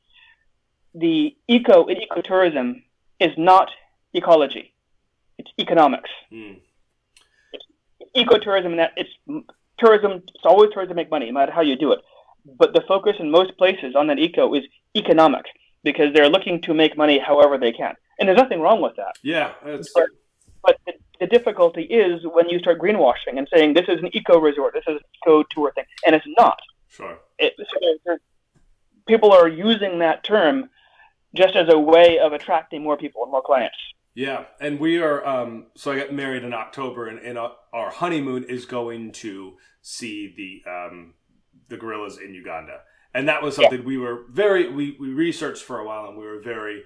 the ecotourism is not ecology, it's economics. It's ecotourism in that it's tourism. It's always tourism to make money, no matter how you do it. But the focus in most places on that eco is economic, because they're looking to make money however they can, and there's nothing wrong with that. Yeah, but the difficulty is when you start greenwashing and saying this is an eco resort, this is an eco tour thing, and it's not. Sure. People are using that term just as a way of attracting more people and more clients. Yeah, and we are. So I got married in October, and our honeymoon is going to see the gorillas in Uganda, and that was something we were we researched for a while, and we were very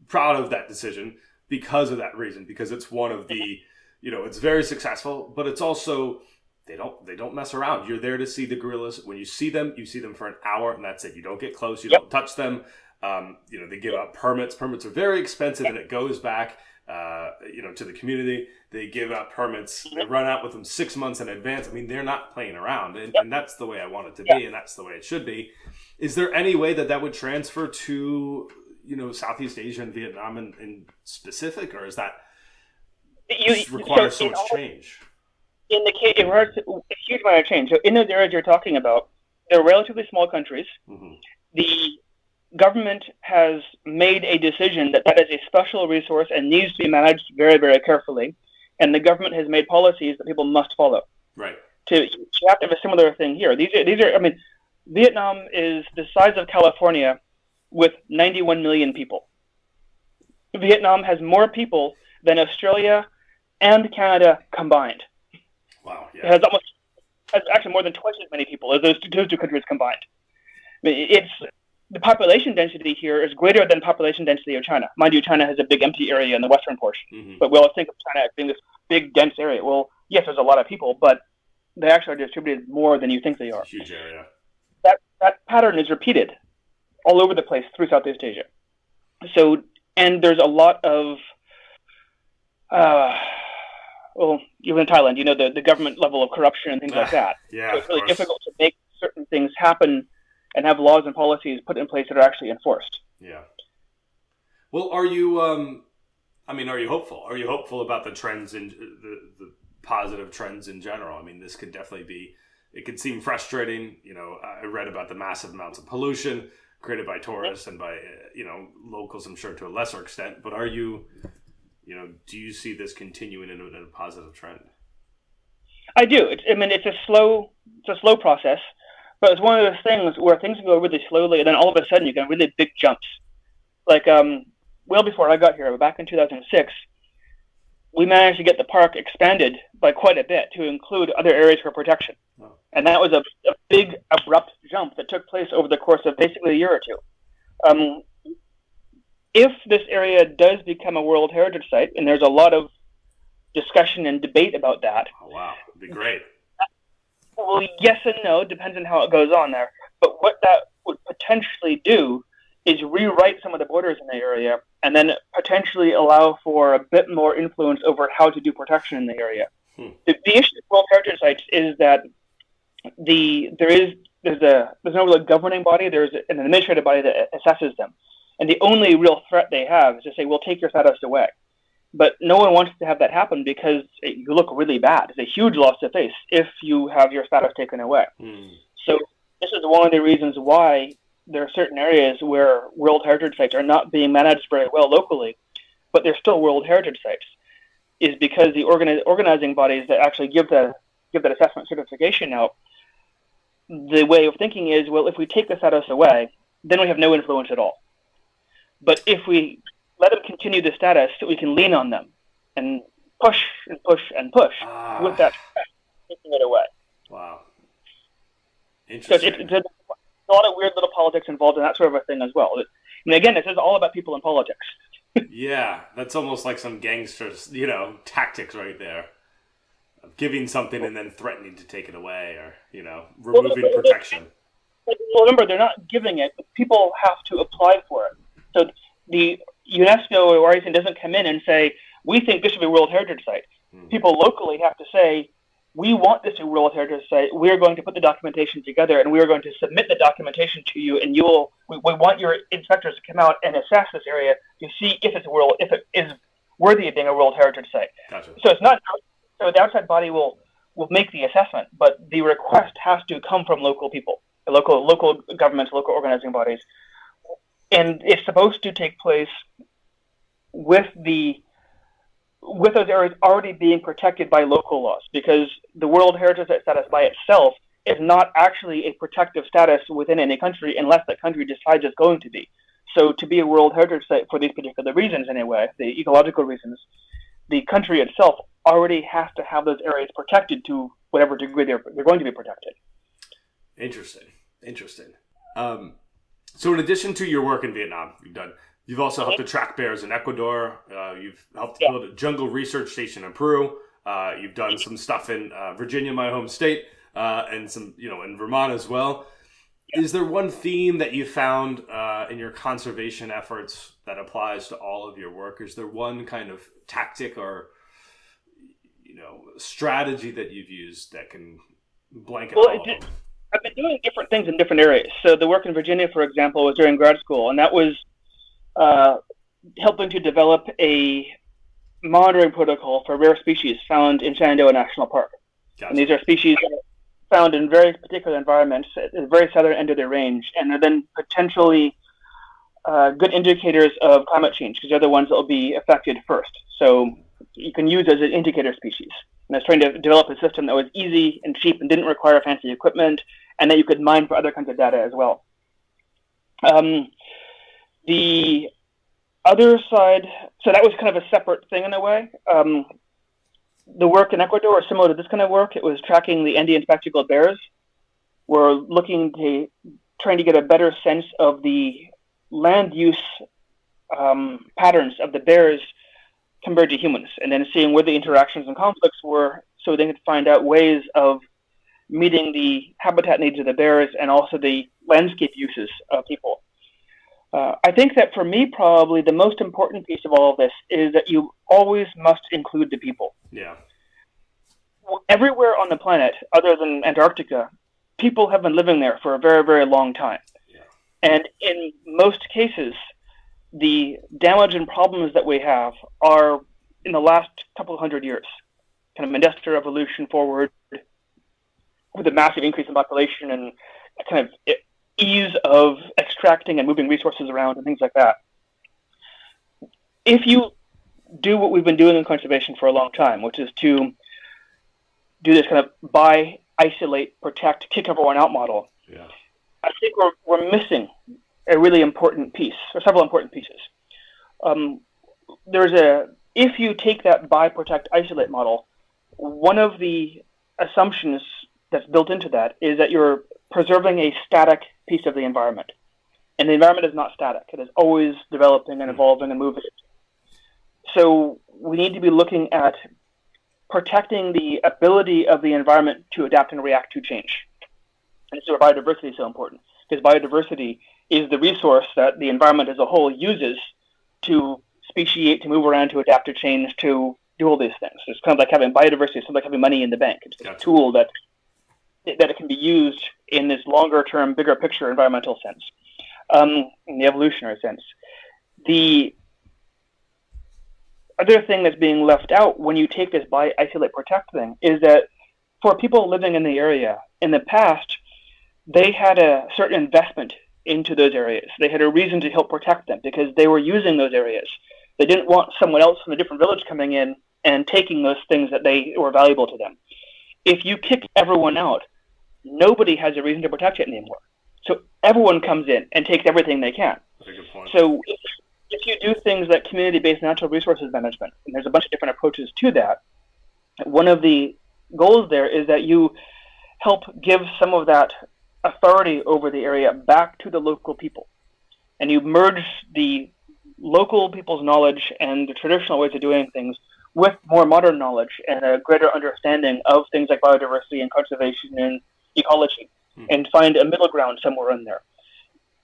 proud of that decision because of that reason. Because it's one of the, it's very successful, but it's also they don't mess around. You're there to see the gorillas. When you see them for an hour, and that's it. You don't get close. You don't touch them. They give out permits. Permits are very expensive, and it goes back, to the community. They give out permits. They run out with them 6 months in advance. I mean, they're not playing around, and that's the way I want it to be, and that's the way it should be. Is there any way that would transfer to, Southeast Asia and Vietnam in specific, or is that requires so much change? In the case, it requires a huge amount of change. So in those areas you're talking about, they're relatively small countries. Mm-hmm. The government has made a decision that is a special resource and needs to be managed very, very carefully. And the government has made policies that people must follow. Right. You have to have a similar thing here. These are. I mean, Vietnam is the size of California with 91 million people. Vietnam has more people than Australia and Canada combined. Wow. Yeah. It has actually more than twice as many people as those two countries combined. I mean, the population density here is greater than population density of China. Mind you, China has a big empty area in the western portion, but we always think of China as being this big, dense area. Well, yes, there's a lot of people, but they actually are distributed more than you think they are. Huge area. That pattern is repeated all over the place through Southeast Asia. So, and there's a lot of Well, even in Thailand, the government level of corruption and things like that. Yeah, so it's really difficult to make certain things happen and have laws and policies put in place that are actually enforced. Yeah. Well, are you hopeful? Are you hopeful about the trends in the positive trends in general? I mean, this could definitely be. It could seem frustrating. I read about the massive amounts of pollution created by tourists and by locals, I'm sure, to a lesser extent. But are you? Do you see this continuing in a positive trend? I do. It's a slow process, but it's one of those things where things go really slowly, and then all of a sudden you get really big jumps. Like well before I got here, back in 2006, we managed to get the park expanded by quite a bit to include other areas for protection, and that was a big abrupt jump that took place over the course of basically a year or two. If this area does become a World Heritage Site, and there's a lot of discussion and debate about that. Oh, wow. That'd be great. Well, yes and no, depends on how it goes on there. But what that would potentially do is rewrite some of the borders in the area and then potentially allow for a bit more influence over how to do protection in the area. The issue with World Heritage Sites is that there's no real governing body, there's an administrative body that assesses them. And the only real threat they have is to say, we'll take your status away. But no one wants to have that happen because you look really bad. It's a huge loss to face if you have your status taken away. So this is one of the reasons why there are certain areas where World Heritage Sites are not being managed very well locally, but they're still World Heritage Sites, is because the organizing bodies that actually give that assessment certification out, the way of thinking is, well, if we take the status away, then we have no influence at all. But if we let them continue the status, we can lean on them and push and push and push with that, taking it away. Wow. Interesting. So there's a lot of weird little politics involved in that sort of a thing as well. Again, this is all about people in politics. Yeah, that's almost like some gangsters, tactics right there. Of giving something and then threatening to take it away or, removing protection. Well, remember, they're not giving it, but people have to apply for it. So the UNESCO or anything doesn't come in and say, we think this should be a World Heritage Site. People locally have to say, we want this to be a World Heritage Site. We're going to put the documentation together and we're going to submit the documentation to you, and we want your inspectors to come out and assess this area to see if it is worthy of being a World Heritage Site. Gotcha. So it's not, so the outside body will make the assessment, but the request has to come from local people, local governments, local organizing bodies. And it's supposed to take place with those areas already being protected by local laws, because the World Heritage Site status by itself is not actually a protective status within any country unless that country decides it's going to be. So to be a World Heritage Site for these particular reasons anyway, the ecological reasons, the country itself already has to have those areas protected to whatever degree they're going to be protected. Interesting. So in addition to your work in Vietnam, you've also helped to track bears in Ecuador. You've helped to build a jungle research station in Peru. You've done some stuff in Virginia, my home state, and some, in Vermont as well. Is there one theme that you found in your conservation efforts that applies to all of your work? Is there one kind of tactic or, strategy that you've used that can blanket all of them? I've been doing different things in different areas. So the work in Virginia, for example, was during grad school, and that was helping to develop a monitoring protocol for rare species found in Shenandoah National Park. Gotcha. And these are species that are found in very particular environments at the very southern end of their range, and are then potentially good indicators of climate change, because they're the ones that will be affected first. So you can use as an indicator species. And I was trying to develop a system that was easy and cheap and didn't require fancy equipment, and that you could mine for other kinds of data as well. The other side, so that was kind of a separate thing in a way. The work in Ecuador was similar to this kind of work. It was tracking the Andean spectacled bears. We're trying to get a better sense of the land use patterns of the bears compared to humans, and then seeing where the interactions and conflicts were, so they could find out ways of meeting the habitat needs of the bears and also the landscape uses of people. I think that for me, probably the most important piece of all of this is that you always must include the people. Yeah. Everywhere on the planet, other than Antarctica, people have been living there for a very, very long time. Yeah. And in most cases, the damage and problems that we have are in the last couple of hundred years. Kind of industrial revolution forward, with a massive increase in population and kind of ease of extracting and moving resources around and things like that. If you do what we've been doing in conservation for a long time, which is to do this kind of buy, isolate, protect, kick everyone out model, yeah. I think we're missing a really important piece, or several important pieces. If you take that buy, protect, isolate model, one of the assumptions that's built into that is that you're preserving a static piece of the environment. And the environment is not static. It is always developing and evolving and moving. So we need to be looking at protecting the ability of the environment to adapt and react to change. And this is where biodiversity is so important, because biodiversity is the resource that the environment as a whole uses to speciate, to move around, to adapt to change, to do all these things. It's kind of like having biodiversity, it's like having money in the bank. It's a tool that it can be used in this longer-term, bigger picture environmental sense, in the evolutionary sense. The other thing that's being left out when you take this buy, isolate, protect thing is that for people living in the area, in the past, they had a certain investment into those areas. They had a reason to help protect them because they were using those areas. They didn't want someone else from a different village coming in and taking those things that they were valuable to them. If you kick everyone out, nobody has a reason to protect it anymore. So everyone comes in and takes everything they can. That's a good point. So if you do things like community-based natural resources management, and there's a bunch of different approaches to that, one of the goals there is that you help give some of that authority over the area back to the local people. And you merge the local people's knowledge and the traditional ways of doing things with more modern knowledge and a greater understanding of things like biodiversity and conservation and ecology, and find a middle ground somewhere in there.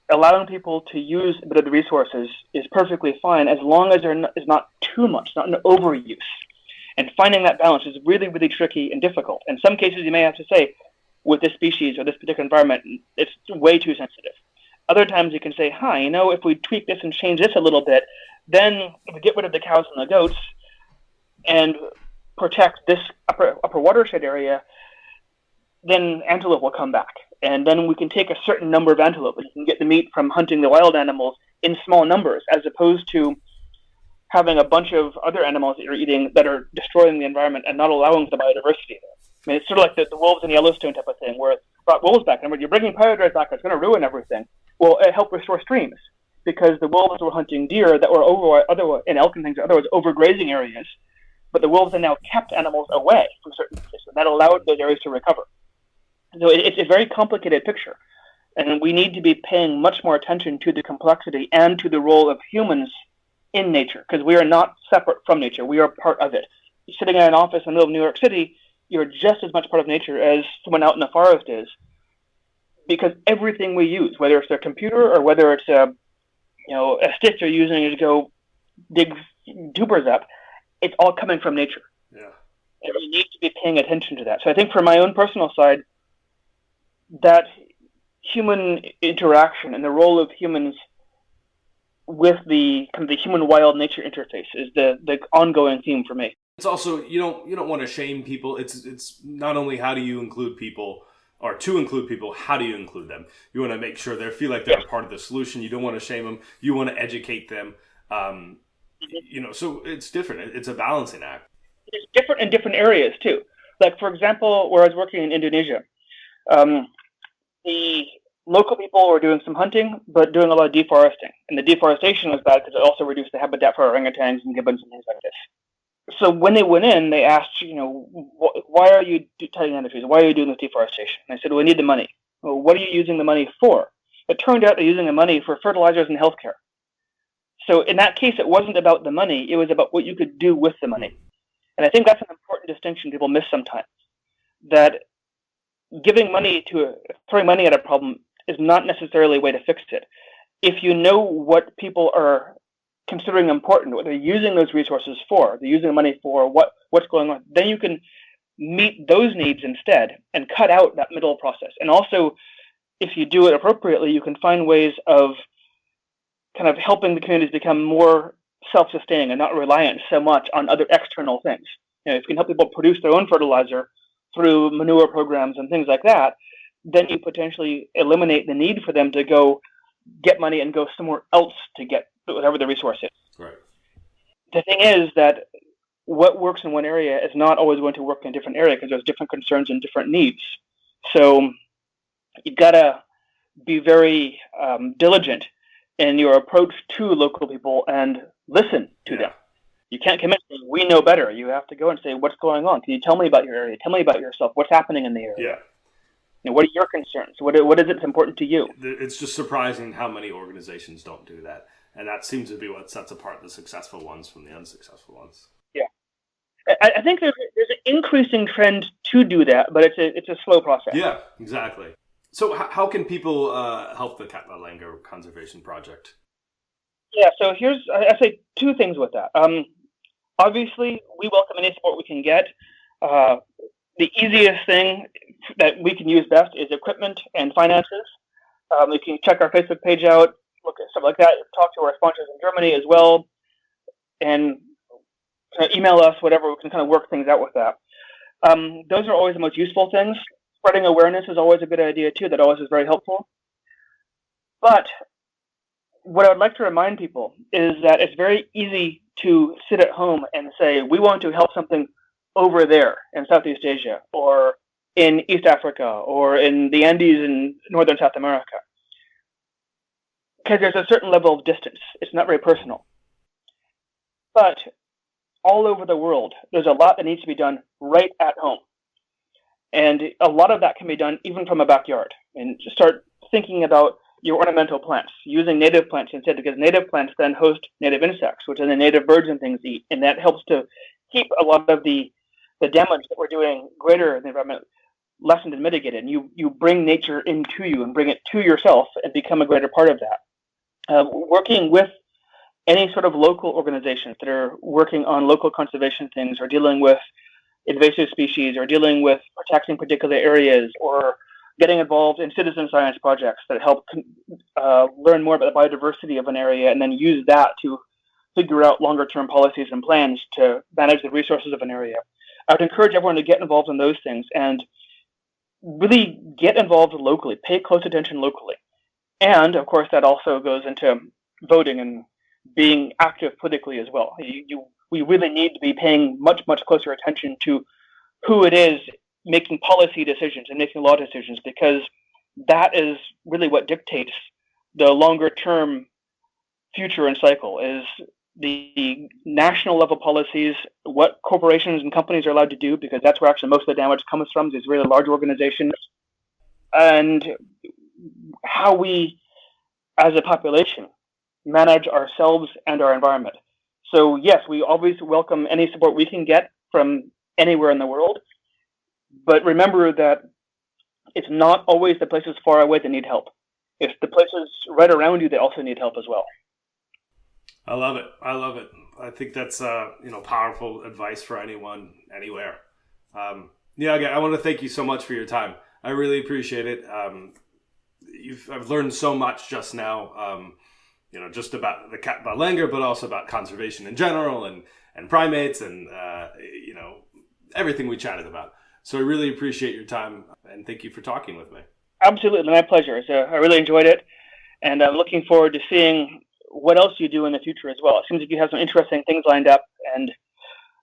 Allowing people to use a bit of the resources is perfectly fine as long as there is not too much, not an overuse. And finding that balance is really, really tricky and difficult. In some cases, you may have to say, with this species or this particular environment, it's way too sensitive. Other times you can say, if we tweak this and change this a little bit, then if we get rid of the cows and the goats and protect this upper watershed area, then antelope will come back. And then we can take a certain number of antelope and you can get the meat from hunting the wild animals in small numbers, as opposed to having a bunch of other animals that you're eating that are destroying the environment and not allowing the biodiversity there. I mean, it's sort of like the wolves in Yellowstone type of thing, where it brought wolves back. And you're bringing predators back, it's going to ruin everything. Well, it helped restore streams, because the wolves were hunting deer that were and elk and things, otherwise overgrazing areas. But the wolves have now kept animals away from certain places, and that allowed those areas to recover. So it's a very complicated picture, and we need to be paying much more attention to the complexity and to the role of humans in nature, because we are not separate from nature. We are part of it. Sitting in an office in the middle of New York City, you're just as much part of nature as someone out in the forest is, because everything we use, whether it's their computer or whether it's a stick you're using to go dig tubers up, it's all coming from nature. Yeah. And we need to be paying attention to that. So I think for my own personal side, that human interaction and the role of humans with the kind of the human wild nature interface is the ongoing theme for me. It's also, you don't want to shame people. It's not only how do you include people, or to include people, how do you include them? You want to make sure they feel like they're a part of the solution. You don't want to shame them. You want to educate them. So it's different. It's a balancing act. It's different in different areas too. Like, for example, where I was working in Indonesia, the local people were doing some hunting, but doing a lot of deforesting. And the deforestation was bad because it also reduced the habitat for orangutans and gibbons and things like this. So when they went in, they asked, why are you cutting down the trees? Why are you doing this deforestation? And I said, well, we need the money. Well, what are you using the money for? It turned out they're using the money for fertilizers and healthcare. So in that case, it wasn't about the money. It was about what you could do with the money. And I think that's an important distinction people miss sometimes, that throwing money at a problem is not necessarily a way to fix it. if you know what people are considering important, what they're using those resources for, they're using the money for, what's going on, then you can meet those needs instead and cut out that middle process. And also, if you do it appropriately, you can find ways of kind of helping the communities become more self-sustaining and not reliant so much on other external things. If you can help people produce their own fertilizer through manure programs and things like that, then you potentially eliminate the need for them to go get money and go somewhere else to get whatever the resource is. Right. The thing is that what works in one area is not always going to work in a different area because there's different concerns and different needs. So you've got to be very diligent in your approach to local people and listen to them. You can't come in and say, we know better. You have to go and say, what's going on? Can you tell me about your area? Tell me about yourself. What's happening in the area? Yeah. What are your concerns? What is it that's important to you? It's just surprising how many organizations don't do that. And that seems to be what sets apart the successful ones from the unsuccessful ones. Yeah. I think there's an increasing trend to do that, but it's a slow process. Yeah, exactly. So how can people help the Cat Ba Langur Conservation Project? Yeah, so I say two things with that. Obviously, we welcome any support we can get. The easiest thing that we can use best is equipment and finances. You can check our Facebook page out, look at stuff like that, talk to our sponsors in Germany as well, and email us, whatever. We can kind of work things out with that. Those are always the most useful things. Spreading awareness is always a good idea, too. That always is very helpful. But what I would like to remind people is that it's very easy to sit at home and say, we want to help something over there in Southeast Asia or in East Africa or in the Andes in Northern South America. Because there's a certain level of distance. It's not very personal. But all over the world, there's a lot that needs to be done right at home. And a lot of that can be done even from a backyard. And just start thinking about your ornamental plants, using native plants instead, because native plants then host native insects, which are the native birds and things eat. And that helps to keep a lot of the damage that we're doing greater in the environment lessened and mitigated. And you bring nature into you and bring it to yourself and become a greater part of that. Working with any sort of local organizations that are working on local conservation things or dealing with invasive species or dealing with protecting particular areas or getting involved in citizen science projects that help learn more about the biodiversity of an area and then use that to figure out longer-term policies and plans to manage the resources of an area. I would encourage everyone to get involved in those things and really get involved locally, pay close attention locally. And, of course, that also goes into voting and being active politically as well. We really need to be paying much, much closer attention to who it is making policy decisions and making law decisions, because that is really what dictates the longer term future and cycle, is the national level policies, what corporations and companies are allowed to do, because that's where actually most of the damage comes from, these really large organizations, and how we as a population manage ourselves and our environment. So yes, we always welcome any support we can get from anywhere in the world, but remember that it's not always the places far away that need help. It's the places right around you that also need help as well. I love it. I think that's powerful advice for anyone, anywhere. Neagha, I want to thank you so much for your time. I really appreciate it. I've learned so much just now. Just about the Cat Ba Langur, but also about conservation in general and primates and, everything we chatted about. So I really appreciate your time and thank you for talking with me. Absolutely. My pleasure. So I really enjoyed it and I'm looking forward to seeing what else you do in the future as well. It seems like you have some interesting things lined up and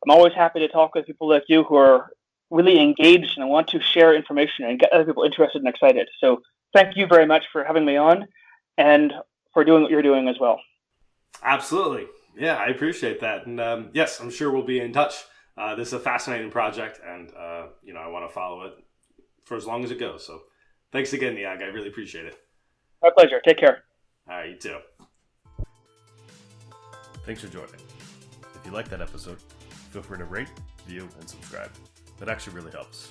I'm always happy to talk with people like you who are really engaged and want to share information and get other people interested and excited. So thank you very much for having me on and for doing what you're doing as well. Absolutely. Yeah, I appreciate that. And yes, I'm sure we'll be in touch. This is a fascinating project and, I want to follow it for as long as it goes. So thanks again, Neagha. I really appreciate it. My pleasure. Take care. All right, you too. Thanks for joining. If you liked that episode, feel free to rate, view, and subscribe. That actually really helps.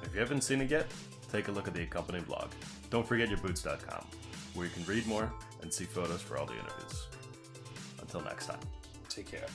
If you haven't seen it yet, take a look at the accompanying blog. Don't forget yourboots.com, where you can read more and see photos for all the interviews. Until next time. Take care.